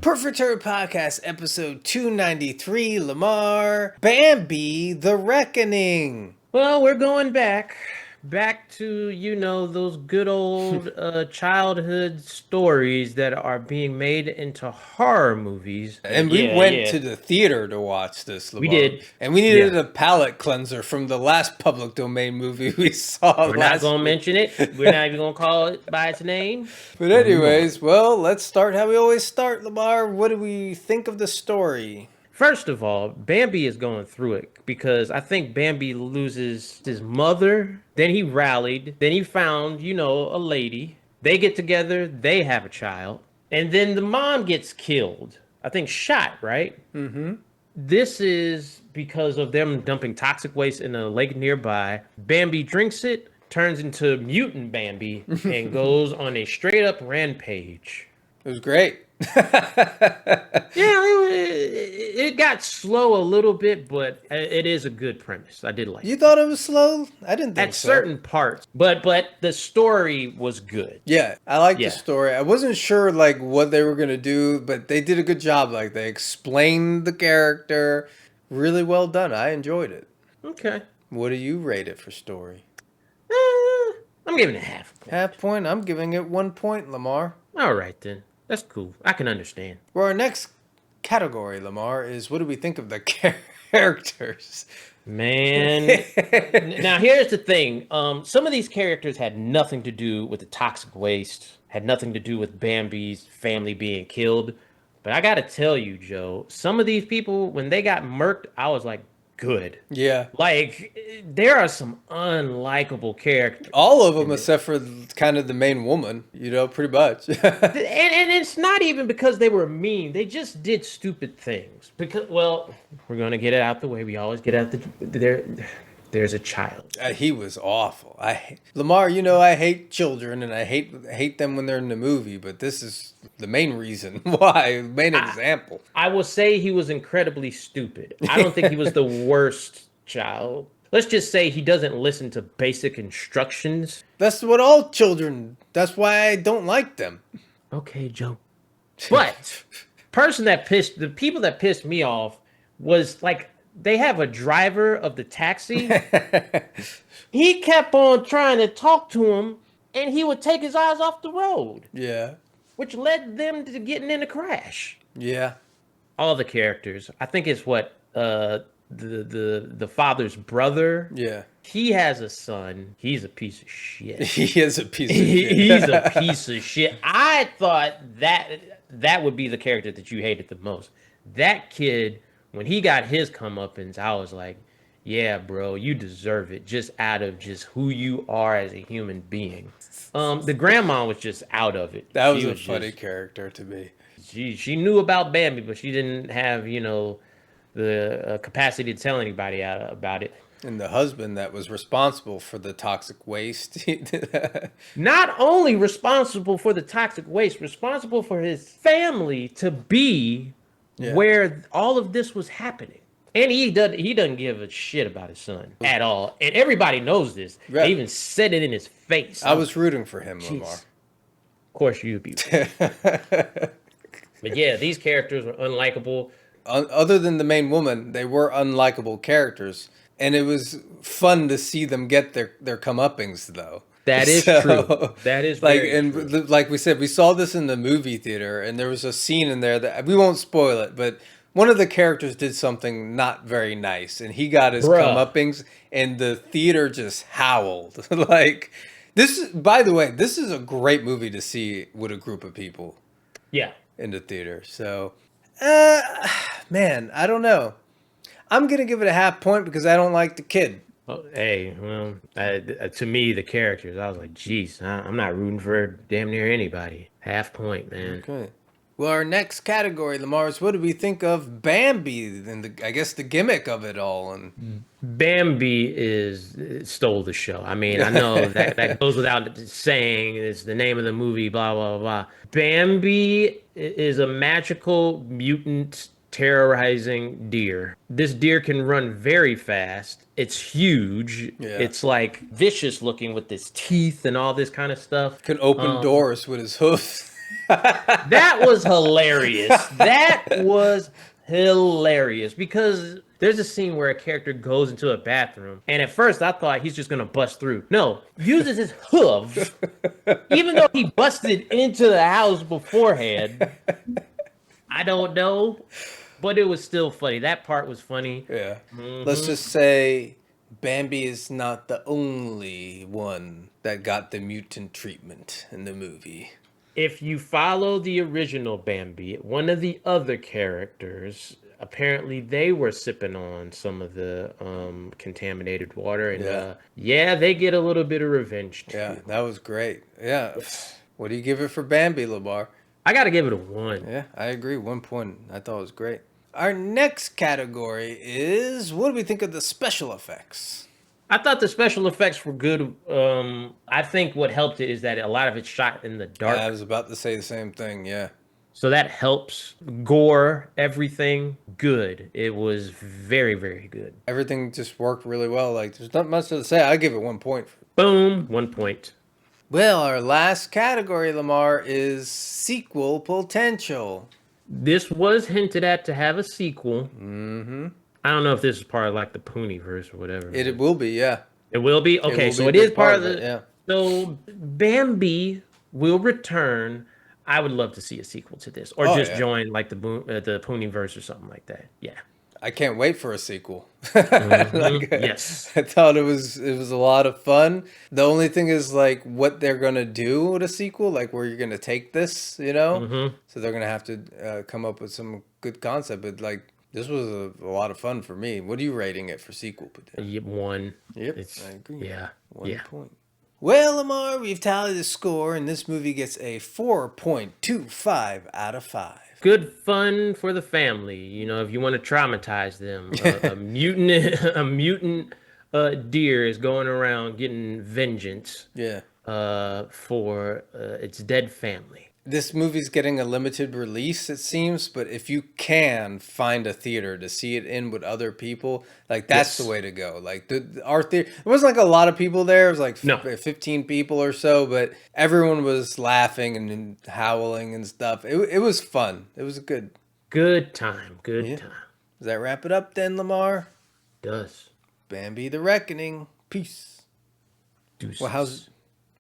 Perfect Turd Podcast, episode 293, Lamar, Bambi, The Reckoning. Well, we're going back to, those good old childhood stories that are being made into horror movies. And we Yeah, went yeah, to the theater to watch this, we Lamar. did. And we needed Yeah, a palate cleanser from the last public domain movie we saw we're not last going to week. mention it. We're not even going to call it by its name. But We're going to move on. anyways, well, let's start how we always start, Lamar. What do we think of the story? First of all, Bambi is going through it because I think Bambi loses his mother. Then he rallied. Then he found, a lady. They get together. They have a child. And then the mom gets killed. I think shot, right? Mm-hmm. This is because of them dumping toxic waste in a lake nearby. Bambi drinks it, turns into mutant Bambi, and goes on a straight up rampage. It was great. Yeah, it got slow a little bit, but it is a good premise. I did like You it. thought it was slow? I didn't think At so. certain parts, but the story was good. Yeah, I like the Yeah. story. I wasn't sure like what they were gonna do, but they did a good job. Like they explained the character really well done. I enjoyed it. Okay. What do you rate it for story? I'm giving it half. Half point. I'm giving it 1 point, Lamar. All right, then. That's cool. I can understand. For our next category, Lamar, is what do we think of the characters? Man. Now, here's the thing. Some of these characters had nothing to do with the toxic waste, had nothing to do with Bambi's family being killed. But I got to tell you, Joe, some of these people, when they got murked, I was like, good. Yeah, Like, there are some unlikable characters. all of them except for kind of the main woman. Pretty much. And it's not even because they were mean. They just did stupid things. Because, well, we're going to get it out the way. We always get out there's a child. He was awful. Lamar. I hate children, and I hate them when they're in the movie. But this is the main reason why. Main example. I will say he was incredibly stupid. I don't think he was the worst child. Let's just say he doesn't listen to basic instructions. That's what all children. That's why I don't like them. Okay, Joe. But the people that pissed me off was like, they have a driver of the taxi. He kept on trying to talk to him, and he would take his eyes off the road, Yeah. which led them to getting in a crash. Yeah. All the characters. I think it's what the father's brother. Yeah. He has a son. He's a piece of shit. He is a piece of shit. He's a piece of shit. I thought that would be the character that you hated the most. That kid, when he got his comeuppance, I was like, yeah, bro, you deserve it just out of just who you are as a human being. The grandma was just out of it. That was She a funny character to me. She knew about Bambi, but she didn't have, the capacity to tell anybody about it. And the husband that was responsible for the toxic waste. Not only responsible for the toxic waste, responsible for his family to be where all of this was happening. And he doesn't give a shit about his son at all. And everybody knows this. Right. They even said it in his face. I was rooting for him, Lamar. Of course you'd be. But yeah, these characters were unlikable. Other than the main woman, they were unlikable characters. And it was fun to see them get their comeuppings, though. That is true. That is like, very and true. like we said, we saw this in the movie theater, and there was a scene in there that we won't spoil it, but one of the characters did something not very nice, and he got his comeuppings, and the theater just howled. Like this. By the way, this is a great movie to see with a group of people. Yeah. In the theater. So, man, I don't know. I'm gonna give it a half point because I don't like the kid. Oh, hey, well, to me, the characters, I was like, geez, I'm not rooting for damn near anybody. Half point, man. Okay. Well, our next category, Lamar, is what do we think of Bambi and I guess the gimmick of it all? And Bambi stole the show. I mean, I know that goes without saying. It's the name of the movie, blah, blah, blah. Bambi is a magical mutant terrorizing deer. This deer can run very fast. It's huge. Yeah. It's like vicious looking with its teeth and all this kind of stuff. can open doors with his hoofs. That was hilarious. That was hilarious because there's a scene where a character goes into a bathroom, and at first I thought he's just gonna bust through. No, uses his hoof, even though he busted into the house beforehand. I don't know, but it was still funny. That part was funny. Yeah. Let's Hmm. just say Bambi is not the only one that got the mutant treatment in the movie. If you follow the original Bambi, one of the other characters, apparently they were sipping on some of the contaminated water, and Yeah. yeah, they get a little bit of revenge Yeah, too. that was great. Yeah. Yes. What do you give it for Bambi, Lamar? I gotta give it a one. Yeah, I agree. 1 point. I thought it was great. Our next category is what do we think of the special effects? I thought the special effects were good. I think what helped it is that a lot of it's shot in the I dark. was about to say the same thing. Yeah. So that helps. Gore, everything good. It was very, very good. Everything just worked really well. Like, there's not much to say. I give it 1 point. Boom, 1 point. Well, our last category, Lamar, is sequel potential. This was hinted at to have a sequel. Mm-hmm. I don't know if this is part of like the Pooneyverse or whatever. It will be, yeah. It will be? It Okay, will be so a it is big part part of of it, the. yeah. So Bambi will return. I would love to see a sequel to this, or Oh, just yeah. join like the Pooneyverse or something like that. Yeah. I can't wait for a sequel. Yes. I thought it was a lot of fun. The only thing is like what they're gonna do with a sequel, like where you're gonna take this, you know. Hmm. So they're gonna have to come up with some good concept. But like this was a lot of fun for me. What are you rating it for sequel potential? One. Yep, It's I agree. yeah. One Yeah. point. Well, Lamar, we've tallied the score, and this movie gets a 4.25 out of 5. Good fun for the family. You know, if you want to traumatize them, a mutant, a mutant deer is going around getting vengeance Yeah. for its dead family. This movie's getting a limited release, it seems, but if you can find a theater to see it in with other people, like that's the Yes. way to go. Like our theater, it wasn't like a lot of people there. It was like No. 15 people or so, but everyone was laughing and howling and stuff. It was fun. It was good. Good time. Good Yeah. time. Does that wrap it up then, Lamar? Does. Bambi the Reckoning. Peace. Well, how's Deuces.